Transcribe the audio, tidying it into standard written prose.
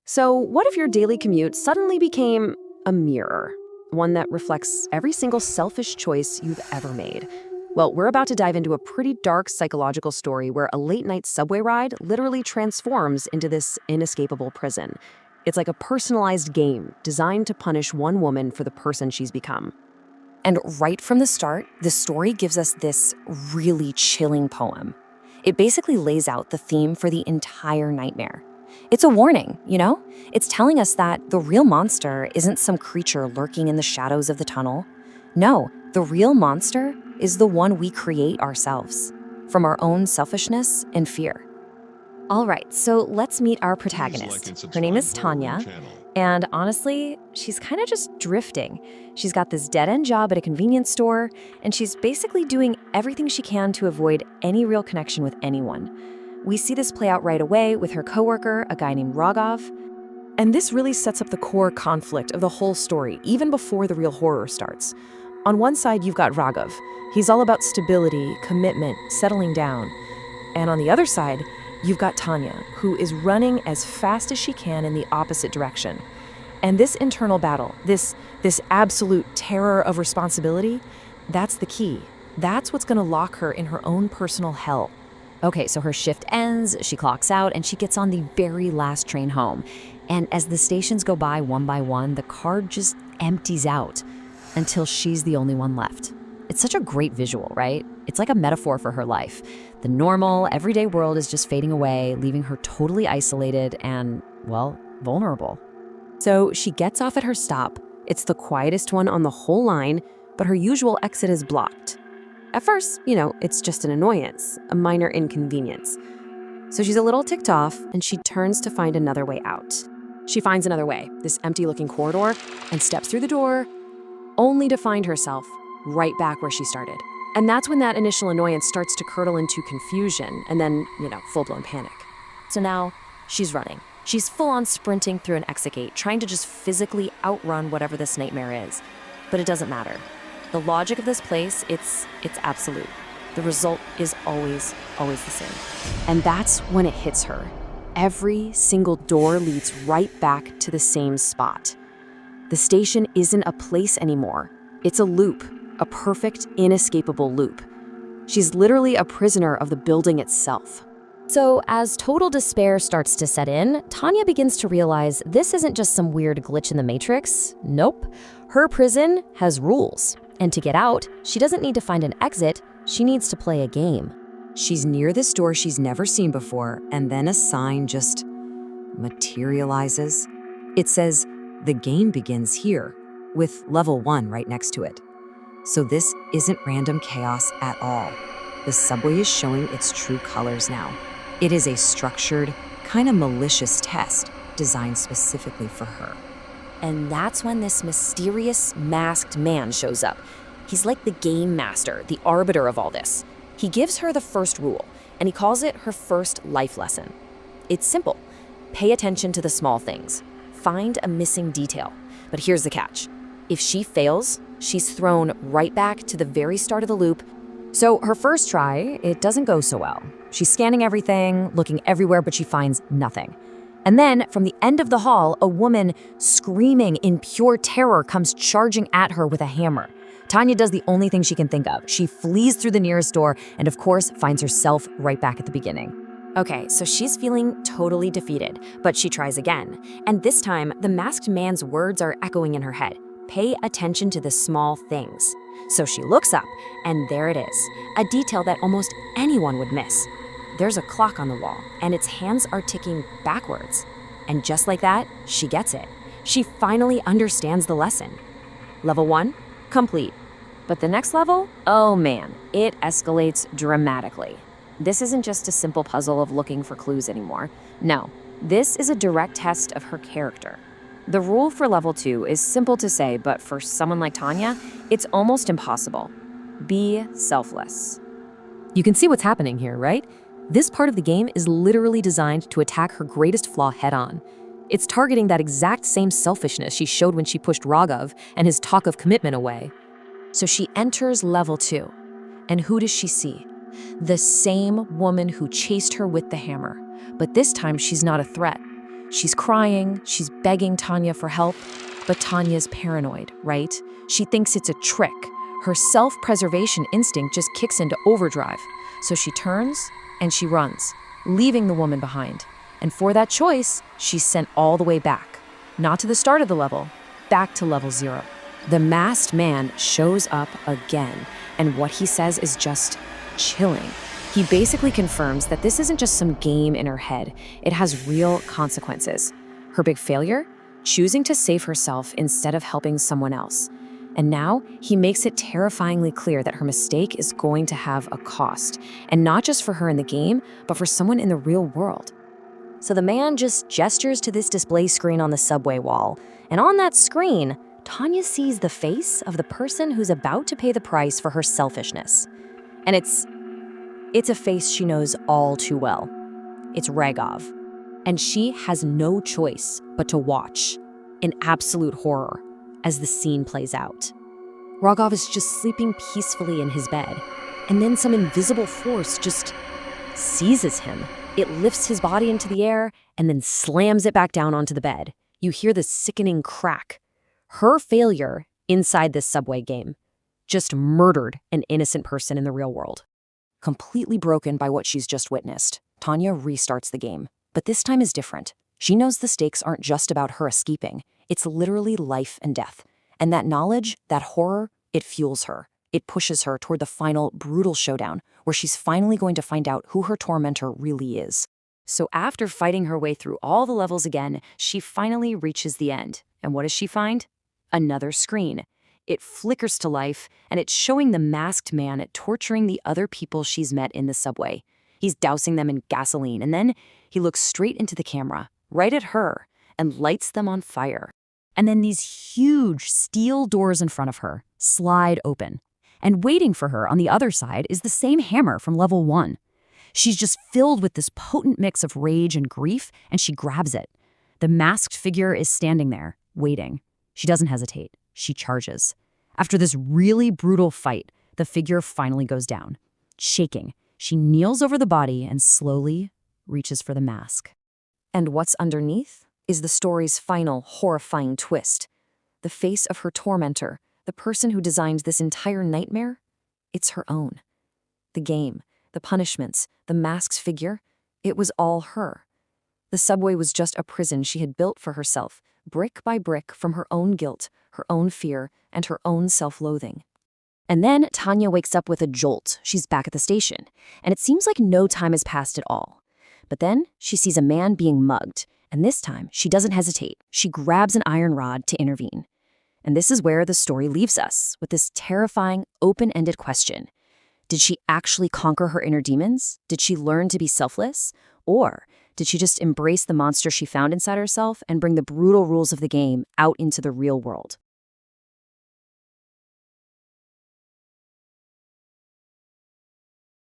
So, what if your daily commute suddenly became a mirror? One that reflects every single selfish choice you've ever made. Well, we're about to dive into a pretty dark psychological story where a late night subway ride literally transforms into this inescapable prison. It's like a personalized game designed to punish one woman for the person she's become. And right from the start, the story gives us this really chilling poem. It basically lays out the theme for the entire nightmare. It's a warning, you know? It's telling us that the real monster isn't some creature lurking in the shadows of the tunnel. No, the real monster is the one we create ourselves, from our own selfishness and fear. All right, so let's meet our protagonist. Her name is Tanya, and honestly, she's kind of just drifting. She's got this dead-end job at a convenience store, and she's basically doing everything she can to avoid any real connection with anyone. We see this play out right away with her coworker, a guy named Raghav. And this really sets up the core conflict of the whole story, even before the real horror starts. On one side, you've got Raghav. He's all about stability, commitment, settling down. And on the other side, you've got Tanya, who is running as fast as she can in the opposite direction. And this internal battle, this absolute terror of responsibility, that's the key. That's what's going to lock her in her own personal hell. Okay, so her shift ends, she clocks out, and she gets on the very last train home. And as the stations go by one, the card just empties out until she's the only one left. It's such a great visual, right? It's like a metaphor for her life. The normal, everyday world is just fading away, leaving her totally isolated and, well, vulnerable. So she gets off at her stop. It's the quietest one on the whole line, but her usual exit is blocked. At first, it's just an annoyance, a minor inconvenience. So she's a little ticked off, and she turns to find another way out. She finds another way, this empty-looking corridor, and steps through the door, only to find herself right back where she started. And that's when that initial annoyance starts to curdle into confusion, and then, full-blown panic. So now she's running. She's full-on sprinting through an exit gate, trying to just physically outrun whatever this nightmare is. But it doesn't matter. The logic of this place, it's absolute. The result is always the same. And that's when it hits her. Every single door leads right back to the same spot. The station isn't a place anymore. It's a loop, a perfect, inescapable loop. She's literally a prisoner of the building itself. So as total despair starts to set in, Tanya begins to realize this isn't just some weird glitch in the Matrix. Nope. Her prison has rules. And to get out, she doesn't need to find an exit, she needs to play a game. She's near this door she's never seen before, and then a sign just materializes. It says, "The game begins here," with level 1 right next to it. So this isn't random chaos at all. The subway is showing its true colors now. It is a structured, kind of malicious test designed specifically for her. And that's when this mysterious masked man shows up. He's like the game master, the arbiter of all this. He gives her the first rule, and he calls it her first life lesson. It's simple. Pay attention to the small things. Find a missing detail. But here's the catch. If she fails, she's thrown right back to the very start of the loop. So her first try, it doesn't go so well. She's scanning everything, looking everywhere, but she finds nothing. And then, from the end of the hall, a woman screaming in pure terror comes charging at her with a hammer. Tanya does the only thing she can think of. She flees through the nearest door and, of course, finds herself right back at the beginning. Okay, so she's feeling totally defeated, but she tries again. And this time, the masked man's words are echoing in her head. Pay attention to the small things. So she looks up, and there it is, a detail that almost anyone would miss. There's a clock on the wall, and its hands are ticking backwards. And just like that, she gets it. She finally understands the lesson. Level 1, complete. But the next level, oh man, it escalates dramatically. This isn't just a simple puzzle of looking for clues anymore. No, this is a direct test of her character. The rule for level 2 is simple to say, but for someone like Tanya, it's almost impossible. Be selfless. You can see what's happening here, right? This part of the game is literally designed to attack her greatest flaw head-on. It's targeting that exact same selfishness she showed when she pushed Raghav and his talk of commitment away. So she enters level 2. And who does she see? The same woman who chased her with the hammer. But this time she's not a threat. She's crying, she's begging Tanya for help, but Tanya's paranoid, right? She thinks it's a trick. Her self-preservation instinct just kicks into overdrive. So she turns and she runs, leaving the woman behind. And for that choice, she's sent all the way back. Not to the start of the level, back to level 0. The masked man shows up again, and what he says is just chilling. He basically confirms that this isn't just some game in her head, it has real consequences. Her big failure? Choosing to save herself instead of helping someone else. And now he makes it terrifyingly clear that her mistake is going to have a cost, and not just for her in the game, but for someone in the real world. So the man just gestures to this display screen on the subway wall, and on that screen, Tanya sees the face of the person who's about to pay the price for her selfishness. And it's a face she knows all too well. It's Ragov. And she has no choice but to watch, in absolute horror, as the scene plays out. Ragov is just sleeping peacefully in his bed, and then some invisible force just seizes him. It lifts his body into the air and then slams it back down onto the bed. You hear the sickening crack. Her failure inside this subway game just murdered an innocent person in the real world. Completely broken by what she's just witnessed, Tanya restarts the game. But this time is different. She knows the stakes aren't just about her escaping. It's literally life and death. And that knowledge, that horror, it fuels her. It pushes her toward the final, brutal showdown, where she's finally going to find out who her tormentor really is. So after fighting her way through all the levels again, she finally reaches the end. And what does she find? Another screen. It flickers to life, and it's showing the masked man torturing the other people she's met in the subway. He's dousing them in gasoline, and then he looks straight into the camera, right at her, and lights them on fire. And then these huge steel doors in front of her slide open. And waiting for her on the other side is the same hammer from level 1. She's just filled with this potent mix of rage and grief, and she grabs it. The masked figure is standing there, waiting. She doesn't hesitate. She charges. After this really brutal fight, the figure finally goes down. Shaking, she kneels over the body and slowly reaches for the mask. And what's underneath is the story's final horrifying twist. The face of her tormentor, the person who designed this entire nightmare, it's her own. The game, the punishments, the masked figure, it was all her. The subway was just a prison she had built for herself, brick by brick from her own guilt, her own fear, and her own self-loathing. And then Tanya wakes up with a jolt. She's back at the station, and it seems like no time has passed at all. But then she sees a man being mugged, and this time she doesn't hesitate. She grabs an iron rod to intervene. And this is where the story leaves us, with this terrifying, open-ended question. Did she actually conquer her inner demons? Did she learn to be selfless? Or did she just embrace the monster she found inside herself and bring the brutal rules of the game out into the real world?